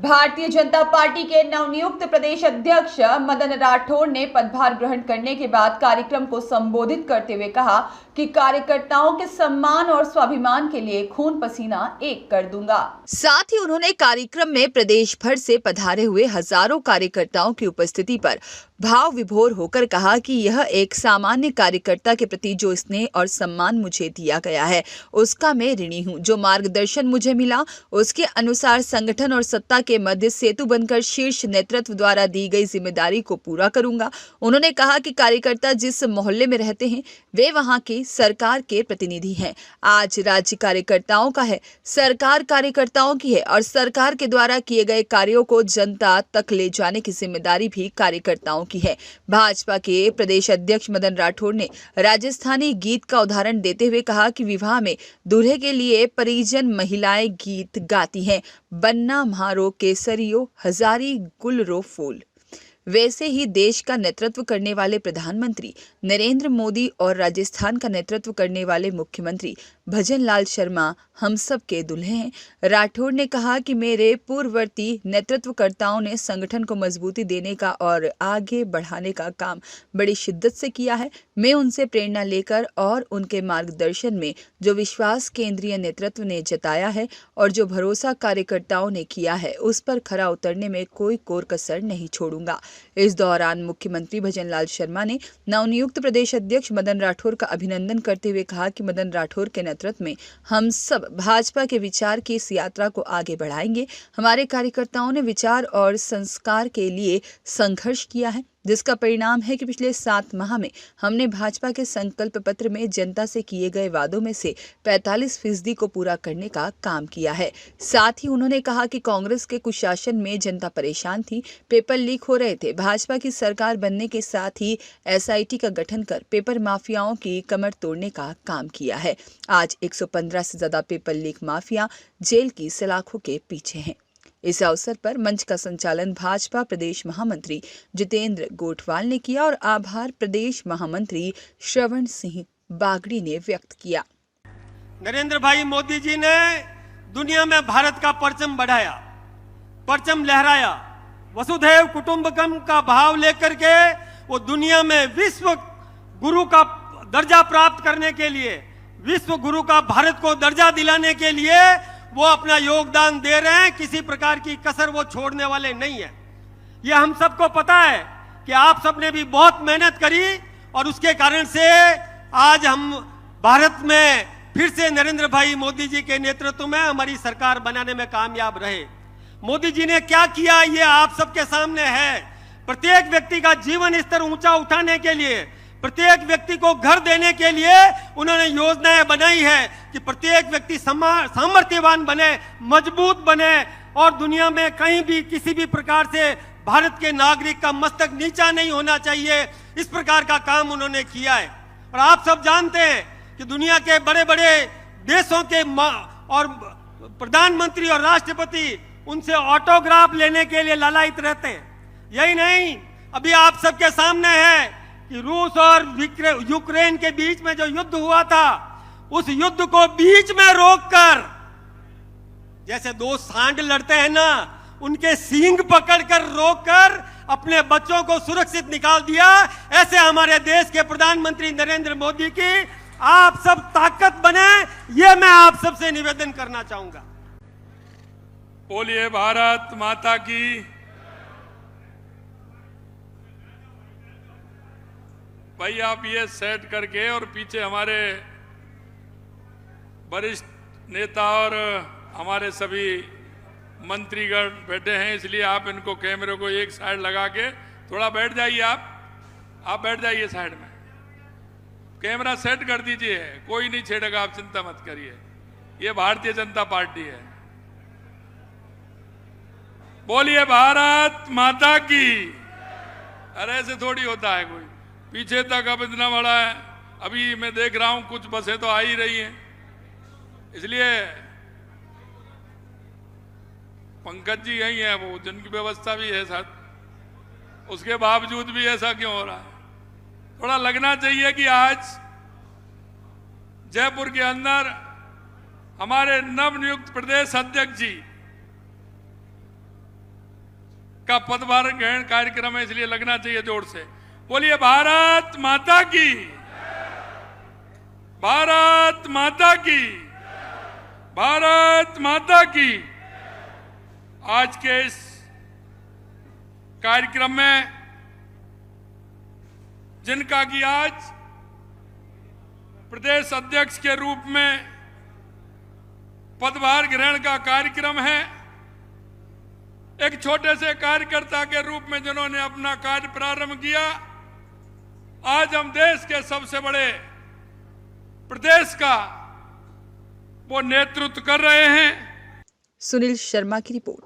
Bharatiya Janata party के नवनियुक्त प्रदेश अध्यक्ष मदन राठौड़ ने पदभार ग्रहण करने के बाद कार्यक्रम को संबोधित करते हुए कहा कि कार्यकर्ताओं के सम्मान और स्वाभिमान के लिए खून पसीना एक कर दूंगा। साथ ही उन्होंने कार्यक्रम में प्रदेश भर से पधारे हुए हजारों कार्यकर्ताओं की उपस्थिति पर भाव विभोर होकर कहा कि यह एक सामान्य कार्यकर्ता के प्रति जो स्नेह और सम्मान मुझे दिया गया है उसका मैं ऋणी हूं। जो मार्गदर्शन मुझे मिला उसके अनुसार संगठन और सत्ता के मध्य सेतु बनकर शीर्ष नेतृत्व द्वारा दी गई जिम्मेदारी को पूरा करूंगा। उन्होंने कहा कि कार्यकर्ता जिस मोहल्ले में रहते हैं वे वहां की सरकार के प्रतिनिधि हैं। आज राज्य कार्यकर्ताओं का है, सरकार कार्यकर्ताओं की है और सरकार के द्वारा किए गए कार्यों को जनता तक ले जाने की जिम्मेदारी भी कार्यकर्ताओं की है। भाजपा के प्रदेश अध्यक्ष मदन राठौड़ ने राजस्थानी गीत का उदाहरण देते हुए कहा कि विवाह में दूल्हे के लिए परिजन महिलाएं गीत गाती हैं, बन्ना म्हारो केसरियो हजारी गुल रो फूल। वैसे ही देश का नेतृत्व करने वाले प्रधानमंत्री नरेंद्र मोदी और राजस्थान का नेतृत्व करने वाले मुख्यमंत्री भजन लाल शर्मा हम सब के दूल्हे हैं। राठौड़ ने कहा कि मेरे पूर्ववर्ती नेतृत्वकर्ताओं ने संगठन को मजबूती देने का और आगे बढ़ाने का काम बड़ी शिद्दत से किया है। मैं उनसे प्रेरणा लेकर और उनके मार्गदर्शन में जो विश्वास केंद्रीय नेतृत्व ने जताया है और जो भरोसा कार्यकर्ताओं ने किया है उस पर खरा उतरने में कोई कोर कसर नहीं छोड़ूंगा। इस दौरान मुख्यमंत्री भजन लाल शर्मा ने नवनियुक्त प्रदेश अध्यक्ष मदन राठौड़ का अभिनंदन करते हुए कहा कि मदन राठौड़ के नेतृत्व में हम सब भाजपा के विचार की इस यात्रा को आगे बढ़ाएंगे। हमारे कार्यकर्ताओं ने विचार और संस्कार के लिए संघर्ष किया है, जिसका परिणाम है कि पिछले 7 माह में हमने भाजपा के संकल्प पत्र में जनता से किए गए वादों में से 45% को पूरा करने का काम किया है। साथ ही उन्होंने कहा कि कांग्रेस के कुशासन में जनता परेशान थी, पेपर लीक हो रहे थे। भाजपा की सरकार बनने के साथ ही SIT का गठन कर पेपर माफियाओं की कमर तोड़ने का काम किया है। आज 115 से ज्यादा पेपर लीक माफिया जेल की सलाखों के पीछे हैं। इस अवसर पर मंच का संचालन भाजपा प्रदेश महामंत्री जितेंद्र गोठवाल ने किया और आभार प्रदेश महामंत्री श्रवण सिंह बागड़ी ने व्यक्त किया। नरेंद्र भाई मोदी जी ने दुनिया में भारत का परचम बढ़ाया, परचम लहराया, वसुधैव कुटुंबकम का भाव लेकर के वो दुनिया में विश्व गुरु का दर्जा प्राप्त करने के लिए, विश्व गुरु का भारत को दर्जा दिलाने के लिए वो अपना योगदान दे रहे हैं। किसी प्रकार की कसर वो छोड़ने वाले नहीं है। ये हम सबको पता है कि आप सबने भी बहुत मेहनत करी और उसके कारण से आज हम भारत में फिर से नरेंद्र भाई मोदी जी के नेतृत्व में हमारी सरकार बनाने में कामयाब रहे। मोदी जी ने क्या किया ये आप सबके सामने है। प्रत्येक व्यक्ति का जीवन स्तर ऊंचा उठाने के लिए, प्रत्येक व्यक्ति को घर देने के लिए उन्होंने योजनाएं बनाई है कि प्रत्येक व्यक्ति सामर्थ्यवान बने, मजबूत बने और दुनिया में कहीं भी किसी भी प्रकार से भारत के नागरिक का मस्तक नीचा नहीं होना चाहिए। इस प्रकार का काम उन्होंने किया है। और आप सब जानते हैं कि दुनिया के बड़े बड़े देशों के और प्रधानमंत्री और राष्ट्रपति उनसे ऑटोग्राफ लेने के लिए लालायित रहते हैं। यही नहीं, अभी आप सबके सामने है कि रूस और यूक्रेन के बीच में जो युद्ध हुआ था उस युद्ध को बीच में रोककर, जैसे 2 सांड लड़ते हैं ना, उनके सींग पकड़कर रोककर अपने बच्चों को सुरक्षित निकाल दिया। ऐसे हमारे देश के प्रधानमंत्री नरेंद्र मोदी की आप सब ताकत बने, ये मैं आप सबसे निवेदन करना चाहूंगा। बोलिए भारत माता की। भाई आप ये सेट करके और पीछे हमारे वरिष्ठ नेता और हमारे सभी मंत्रीगण बैठे हैं, इसलिए आप इनको कैमरे को एक साइड लगा के थोड़ा बैठ जाइए। आप बैठ जाइए साइड में, कैमरा सेट कर दीजिए, कोई नहीं छेड़ेगा, आप चिंता मत करिए। ये भारतीय जनता पार्टी है। बोलिए भारत माता की। अरे ऐसे थोड़ी होता है, कोई पीछे तक अब इतना बड़ा है। अभी मैं देख रहा हूं कुछ बसें तो आ ही रही हैं, इसलिए पंकज जी यही है, वो जिनकी व्यवस्था भी है साथ, उसके बावजूद भी ऐसा क्यों हो रहा है? थोड़ा लगना चाहिए कि आज जयपुर के अंदर हमारे नवनियुक्त प्रदेश अध्यक्ष जी का पदभार ग्रहण कार्यक्रम है, इसलिए लगना चाहिए जोर से। बोलिए भारत माता की, भारत माता की, भारत माता की। आज के इस कार्यक्रम में जिनका कि आज प्रदेश अध्यक्ष के रूप में पदभार ग्रहण का कार्यक्रम है, एक छोटे से कार्यकर्ता के रूप में जिन्होंने अपना कार्य प्रारंभ किया, आज हम देश के सबसे बड़े प्रदेश का वो नेतृत्व कर रहे हैं। सुनील शर्मा की रिपोर्ट।